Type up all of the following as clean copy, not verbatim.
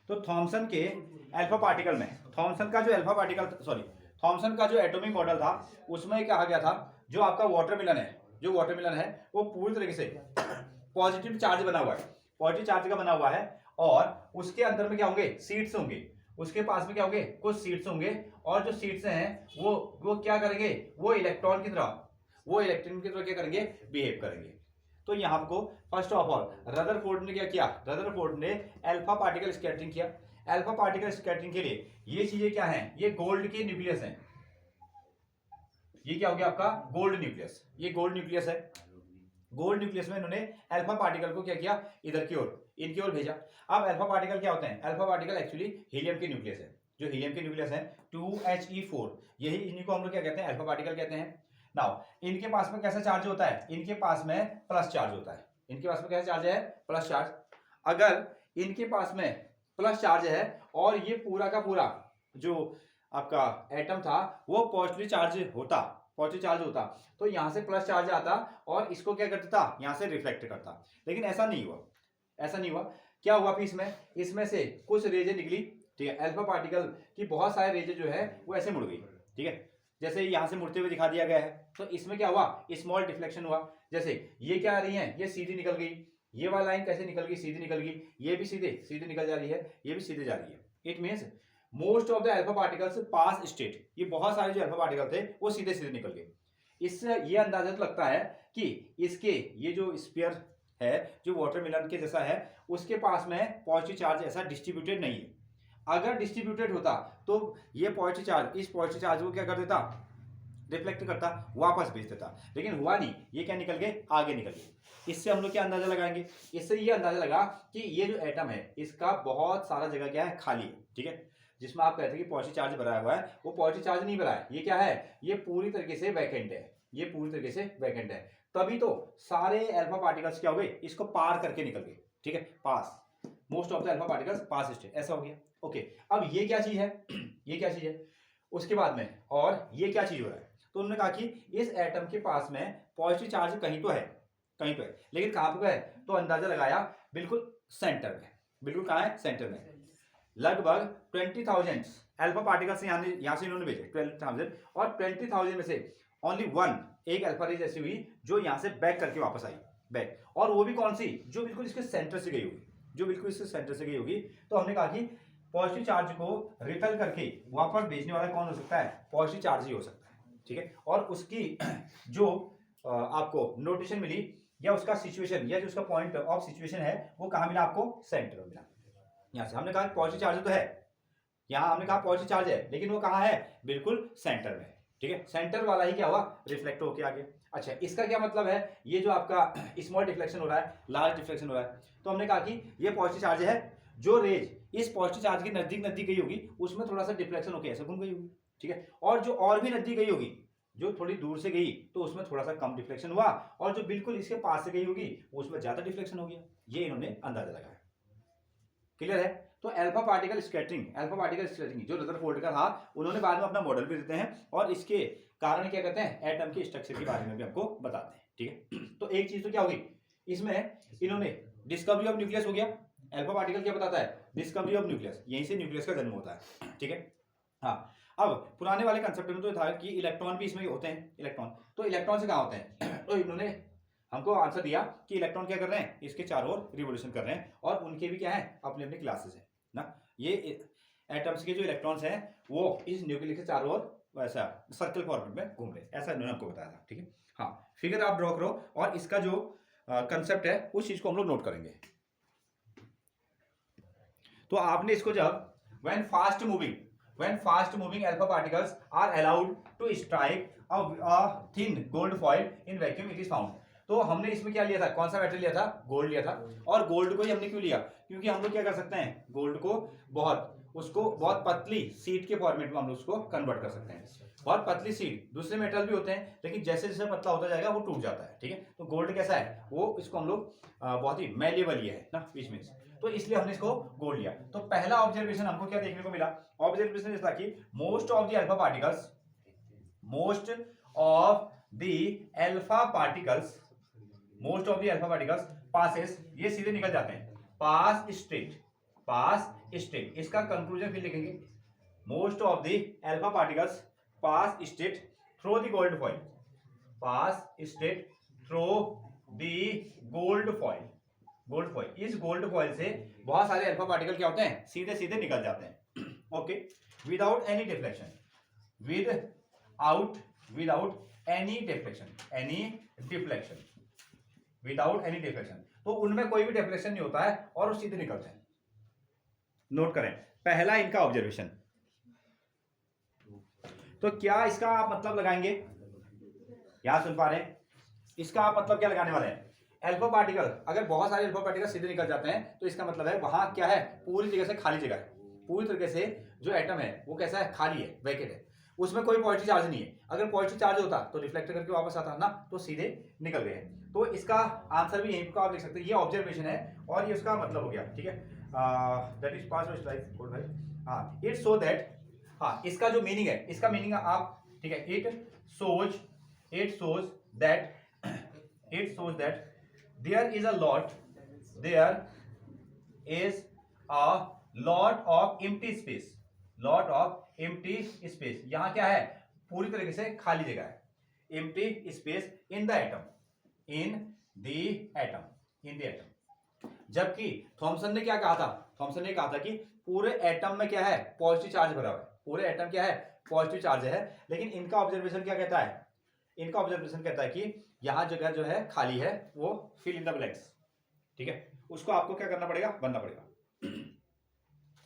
तो थॉमसन के alpha particle में थॉमसन का जो अल्फा पार्टिकल सॉरी थॉमसन का जो एटॉमिक मॉडल था उसमें कहा गया था जो आपका वाटरमेलन है, जो वाटरमेलन है वो पूरी तरीके से पॉजिटिव चार्ज बना हुआ है, पॉजिटिव चार्ज का बना हुआ है। और उसके अंदर में क्या होंगे, सीड्स होंगे, उसके पास में क्या होंगे, कुछ सीड्स होंगे। और जो सीड्स हैं वो क्या करेंगे, वो इलेक्ट्रॉन की तरह क्या करेंगे, बिहेव करेंगे। तो यहाँ को फर्स्ट ऑफ ऑल रदरफोर्ड ने क्या किया, रदरफोर्ड ने अल्फा पार्टिकल स्कैटरिंग किया। अल्फा पार्टिकल स्कैटरिंग के लिए ये चीजें क्या हैं, ये गोल्ड के न्यूक्लियस हैं। ये क्या हो गया आपका गोल्ड न्यूक्लियस, ये गोल्ड न्यूक्लियस है। गोल्ड न्यूक्लियस में इन्होंने अल्फा पार्टिकल को क्या किया, इधर की ओर, इनकी ओर भेजा। अब अल्फा पार्टिकल क्या होते हैं, अल्फा पार्टिकल एक्चुअली हीलियम के न्यूक्लियस है। जो हीलियम के न्यूक्लियस है 2He4, यही इन्हीं को हम लोग क्या कहते हैं, अल्फा पार्टिकल कहते हैं। नाउ इनके पास में कैसा चार्ज होता है, इनके पास में प्लस चार्ज होता है। इनके पास में कैसा चार्ज है, प्लस चार्ज। अगर इनके पास में प्लस चार्ज है और ये पूरा का पूरा जो आपका एटम था वो पॉजिटिव चार्ज होता, पॉजिटिव चार्ज होता, तो यहां से प्लस चार्ज आता और इसको क्या करता था, यहां से रिफ्लेक्ट करता। लेकिन ऐसा नहीं हुआ, ऐसा नहीं हुआ। क्या हुआ फिर इसमें से कुछ रेजें निकली, ठीक है। अल्फा पार्टिकल की बहुत सारे रेजें जो है वो ऐसे मुड़ गई, ठीक है। जैसे यहां से मुड़ते हुए दिखा दिया गया है। तो इसमें क्या हुआ, स्मॉल डिफ्लेक्शन हुआ। जैसे ये क्या आ रही है, ये सीधी निकल गई, ये वाला लाइन कैसे निकल गई, सीधी निकल गई, ये भी सीधे सीधे निकल जा रही है, ये भी सीधे जा रही है। It means most of the alpha particles pass state, ये बहुत सारे जो अल्फा पार्टिकल थे वो सीधे सीधे निकल गए। इससे ये अंदाजा तो लगता है कि इसके ये जो स्फीयर है जो वाटरमेलन के जैसा है उसके पास में पॉजिटिव चार्ज ऐसा डिस्ट्रीब्यूटेड नहीं है। अगर डिस्ट्रीब्यूटेड होता तो ये पॉजिटिव चार्ज इस पॉजिटिव चार्ज को क्या कर देता, रिफ्लेक्ट करता, वापस भेज देता। लेकिन हुआ नहीं, ये क्या निकल गए, आगे निकल गए। इससे हम लोग क्या अंदाजा लगाएंगे, इससे ये अंदाजा लगा कि ये जो एटम है इसका बहुत सारा जगह क्या है, खाली है, ठीक है। जिसमें आप कहते हैं कि पॉजिटिव चार्ज भरा हुआ है, वो पॉजिटिव चार्ज नहीं भरा है, ये क्या है, ये पूरी तरीके से वैकेंट है, ये पूरी तरीके से वैकेंट है। तभी तो सारे अल्फा पार्टिकल्स क्या हो गए, इसको पार करके निकल गए, ठीक है, pass. Most of the alpha particles pass straight, ऐसा हो गया। ओके, अब ये क्या चीज है ये क्या चीज है, उसके बाद में और ये क्या चीज हो रहा है। तो उन्होंने कहा कि इस एटम के पास में पॉजिटिव चार्ज कहीं तो है, कहीं तो है, लेकिन कहां पे है, तो अंदाजा लगाया बिल्कुल सेंटर में। बिल्कुल कहां है, सेंटर में। लगभग 20,000 अल्फा पार्टिकल्स यहां से इन्होंने भेजे 12,000, और 20,000 में से ओनली वन एक अल्फा रेज ऐसी हुई जो यहां से बैक करके वापस आई, बैक। और वो भी कौन सी, जो बिल्कुल इसके सेंटर से गई होगी, जो बिल्कुल इसके सेंटर से गई होगी। तो हमने कहा कि पॉजिटिव चार्ज को रिपेल करके वापस भेजने वाला कौन हो सकता है, पॉजिटिव चार्ज ही हो सकता है, ठीक है। और उसकी जो आपको नोटेशन मिली या उसका सिचुएशन या जो उसका पॉइंट ऑफ सिचुएशन है वो कहां मिला आपको, सेंटर में मिला। यहां से हमने कहा पॉजिटिव चार्ज तो है, यहां हमने कहा पॉजिटिव चार्ज है, लेकिन वो कहां है, बिल्कुल सेंटर में, ठीक है। सेंटर वाला ही क्या हुआ, रिफ्लेक्ट होके आ गया। अच्छा, इसका क्या मतलब है, ये जो आपका स्मॉल डिफ्लेक्शन हो रहा है, लार्ज डिफ्लेक्शन हो रहा है, तो हमने कहा कि ये पॉजिटिव चार्ज है। जो रेज इस पॉजिटिव चार्ज के नजदीक नजदीक गई होगी उसमें थोड़ा सा डिफ्लेक्शन होकर ऐसे घूम गई होगी, ठीक है। और जो और भी नजदीक गई होगी, जो थोड़ी दूर से गई तो उसमें थोड़ा सा कम डिफ्लेक्शन हुआ, और जो बिल्कुल इसके पास से गई होगी उसमें ज्यादा डिफ्लेक्शन हो गया। ये इन्होंने अंदाजा लगाया। क्लियर है। तो अल्फा पार्टिकल स्कैटरिंग जो रदरफोर्ड का था, उन्होंने बाद में अपना मॉडल भी देते हैं और इसके कारण क्या कहते हैं, एटम के स्ट्रक्चर के बारे में भी हमको बताते हैं, ठीक है। तो एक चीज तो क्या होगी, इसमें इन्होंने डिस्कवरी ऑफ न्यूक्लियस हो गया। अल्फा पार्टिकल क्या बताता है, डिस्कवरी ऑफ न्यूक्लियस, यहीं से न्यूक्लियस का जन्म होता है, ठीक है। हाँ, अब पुराने वाले कंसेप्ट में तो था कि इलेक्ट्रॉन भी इसमें होते हैं, इलेक्ट्रॉन तो इलेक्ट्रॉन से कहाँ होते हैं तो इन्होंने हमको आंसर दिया कि इलेक्ट्रॉन क्या कर रहे हैं, इसके चारों ओर रिवोल्यूशन कर रहे हैं, और उनके भी क्या है, अपने अपने क्लासेस है ना। ये एटम्स के जो इलेक्ट्रॉन्स हैं वो इस न्यूक्लियस के चारों ओर वैसा सर्कल फॉर्मेट में घूम रहे हैं, ऐसा इन्होंने हमको बताया था, ठीक है। हाँ, फिगर आप ड्रॉ करो और इसका जो कंसेप्ट है उस चीज को हम लोग नोट करेंगे। तो आपने इसको जब when fast moving alpha particles are allowed to strike a thin gold foil in vacuum it is found. तो हमने इसमें क्या लिया था, कौन सा मेटल लिया था, गोल्ड लिया था। और गोल्ड को ही हमने क्यों लिया, क्योंकि हम लोग क्या कर सकते हैं, गोल्ड को बहुत पतली सीट के फॉर्मेट में हम लोग उसको कन्वर्ट कर सकते हैं। बहुत पतली सीट, दूसरे मेटल भी होते हैं लेकिन जैसे जैसे पतला होता जाएगा वो टूट जाता है, ठीक है। तो गोल्ड कैसा है, वो इसको हम लोग बहुत ही मैलिएबल ये है ना, विच मींस, तो इसलिए हमने इसको गोल्ड लिया। तो पहला ऑब्जर्वेशन हमको क्या देखने को मिला, ऑब्जर्वेशन इज कि most of the alpha particles passes, ये सीधे निकल जाते हैं, पास स्ट्रेट, पास स्टेट, इसका कंक्लूजन फिर लिखेंगे, most of the alpha particles pass state through the gold foil, pass state through the gold foil, gold foil, इस गोल्ड फॉइल से बहुत सारे अल्फा पार्टिकल क्या होते हैं, सीधे सीधे निकल जाते हैं। Okay, without any deflection, without any deflection, without any deflection, तो उनमें कोई भी डिफ्लेक्शन नहीं होता है और वो सीधे निकलते हैं। नोट करें, पहला इनका ऑब्जर्वेशन। तो क्या इसका आप मतलब लगाएंगे, यहां सुन पा रहे हैं, इसका आप मतलब क्या लगाने वाले हैं, अल्फा पार्टिकल, अगर बहुत सारे अल्फा पार्टिकल सीधे निकल जाते हैं तो इसका मतलब है वहां क्या है, पूरी जगह से खाली जगह है, पूरी तरीके से जो एटम है वो कैसा है, खाली है, वैकेंट है, उसमें कोई पॉजिटिव चार्ज नहीं है। अगर पॉजिटिव चार्ज होता तो रिफ्लेक्ट करके वापस आता ना, तो सीधे निकल गए हैं। तो इसका आंसर भी यहीं पर आप लिख सकते हैं, ये ऑब्जर्वेशन है और ये उसका मतलब हो गया। ठीक है, that is pass of slide good भाई। हाँ, इट सो दैट, हाँ इसका जो मीनिंग है, इसका मीनिंग आप, ठीक है, it shows that there is a lot of empty space, यहां क्या है, पूरी तरीके से खाली जगह है, empty space in the atom, जबकि थॉमसन ने क्या कहा था, थॉमसन ने कहा था कि पूरे एटम में क्या है, पॉजिटिव चार्ज भरा हुआ है, पूरे एटम क्या है, पॉजिटिव चार्ज है। लेकिन इनका ऑब्जर्वेशन क्या कहता है, इनका ऑब्जर्वेशन कहता है कि यहां जगह जो है खाली है, वो फिल इन द ब्लैंक्स। ठीक है, उसको आपको क्या करना पड़ेगा, बनना पड़ेगा।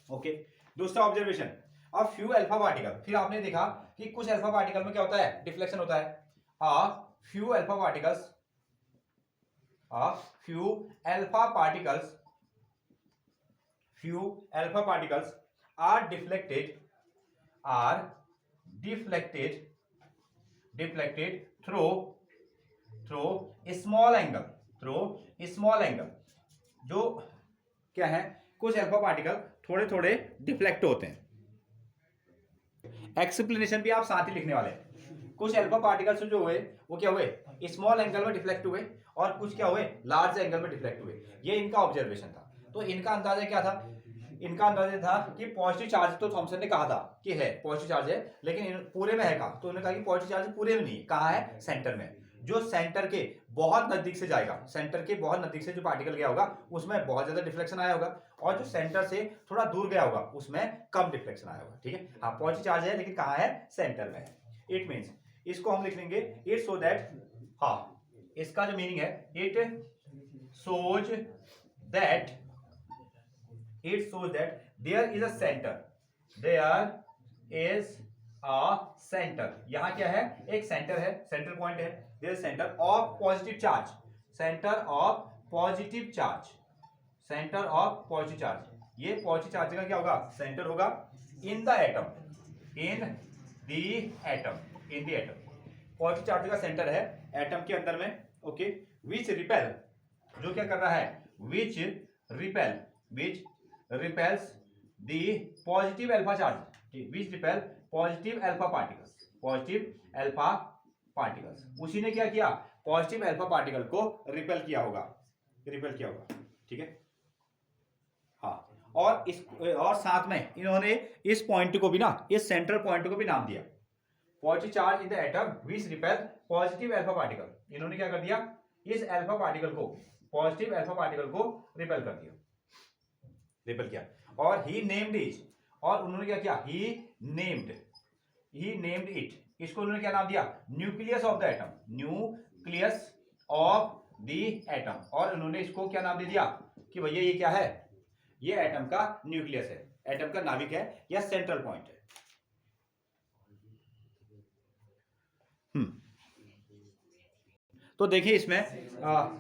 ओके, दूसरा ऑब्जर्वेशन, अब फ्यू अल्फा पार्टिकल, फिर आपने देखा कि कुछ अल्फा पार्टिकल में क्या होता है, डिफ्लेक्शन होता है। Few alpha particles are deflected through small angle, जो क्या है, कुछ अल्फा पार्टिकल थोड़े थोड़े डिफ्लेक्ट होते हैं। एक्सप्लेनेशन भी आप साथ ही लिखने वाले हैं। कुछ अल्फा पार्टिकल्स जो हुए वो क्या हुए, स्मॉल एंगल में डिफ्लेक्ट हुए, और कुछ क्या हुए, लार्ज एंगल में डिफ्लेक्ट हुए। ये इनका ऑब्जर्वेशन था। तो इनका अंदाजा क्या था, इनका अंदाजा था कि पॉजिटिव चार्ज, तो थॉमसन ने कहा था कि है पॉजिटिव चार्ज है, लेकिन पूरे में है कहा, तो उन्होंने कहा कि पॉजिटिव चार्ज पूरे में नहीं, कहाँ है, सेंटर में। जो सेंटर के बहुत नजदीक से जाएगा, सेंटर के बहुत नजदीक से जो पार्टिकल गया होगा उसमें बहुत ज्यादा डिफ्लेक्शन आया होगा, और जो सेंटर से थोड़ा दूर गया होगा उसमें कम डिफ्लेक्शन आया होगा। ठीक है, हाँ पॉजिटिव चार्ज है लेकिन कहाँ है, सेंटर में है। इट मीन्स, इसको हम लिख लेंगे इट सो दैट, हाँ इसका जो मीनिंग है, it shows that there is a center, यहां क्या है, एक सेंटर है, सेंटर पॉइंट है, there is center of positive charge, ये पॉजिटिव चार्ज का क्या होगा, सेंटर होगा in the atom, positive charge का सेंटर है एटम के अंदर में। ओके, विच रिपेल, जो क्या कर रहा है, विच repels the positive alpha charge, which repel positive alpha particles, उसी ने क्या किया, पॉजिटिव अल्फा पार्टिकल को रिपेल किया होगा। ठीक है, हाँ, और साथ में इन्होंने इस पॉइंट को भी ना, इस सेंट्रल पॉइंट को भी नाम दिया, positive charge in the atom which repel positive alpha particle. इन्होंने क्या कर दिया, इस अल्फा पार्टिकल को, पॉजिटिव अल्फा पार्टिकल को रिपेल कर दिया, रिपेल किया। और ही नेम्ड इट, और उन्होंने क्या किया, ही नेम्ड इट, इसको उन्होंने क्या नाम दिया, न्यूक्लियस ऑफ द एटम, और उन्होंने इसको क्या नाम दे दिया कि भैया ये क्या है, ये एटम का न्यूक्लियस है, एटम का नाभिक है, या सेंट्रल पॉइंट है। तो देखिए इसमें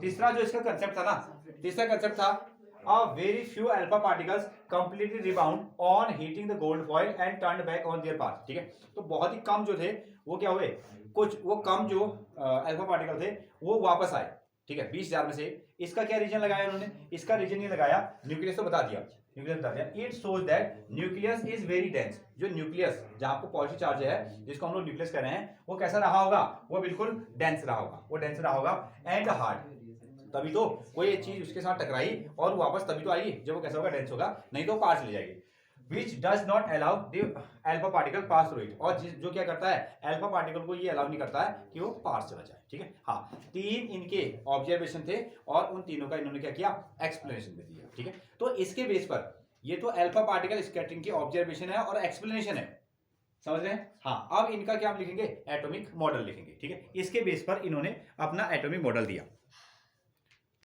तीसरा जो इसका कंसेप्ट था ना, तीसरा कंसेप्ट था a very few alpha particles completely rebound on heating the gold foil and turned back on their path। ठीक है, तो बहुत ही कम जो थे वो क्या हुए, कुछ वो कम जो अल्फा पार्टिकल थे वो वापस आए। ठीक है, 20,000 में से। इसका क्या रीजन लगाया उन्होंने, इसका रीजन ये लगाया, न्यूक्लियस तो बता दिया, it shows that nucleus is very dense, जो न्यूक्लियस जहां पर पॉजिटिव चार्ज है, जिसको हम लोग न्यूक्लियस कह रहे हैं, वो कैसा रहा होगा, वो बिल्कुल डेंस रहा होगा, एंड हार्ड, तभी तो कोई एक चीज उसके साथ टकराई और वापस तभी तो आएगी जब वो कैसा होगा, डेंस होगा, नहीं तो पार चली जाएगी। Which does not allow the alpha particle pass through it, और जो क्या करता है, अल्फा पार्टिकल को ये अलाउ नहीं करता है कि वो पास चला जाए। ठीक है, हाँ, 3 इनके ऑब्जर्वेशन थे और उन तीनों का इन्होंने क्या किया, एक्सप्लेनेशन दे दिया। ठीक है, तो इसके बेस पर ये तो अल्फा पार्टिकल स्कैटरिंग की ऑब्जर्वेशन है और एक्सप्लेनेशन है, समझ रहे हैं। हाँ, अब इनका क्या हम लिखेंगे, एटॉमिक मॉडल लिखेंगे। ठीक है, इसके बेस पर इन्होंने अपना एटॉमिक मॉडल दिया।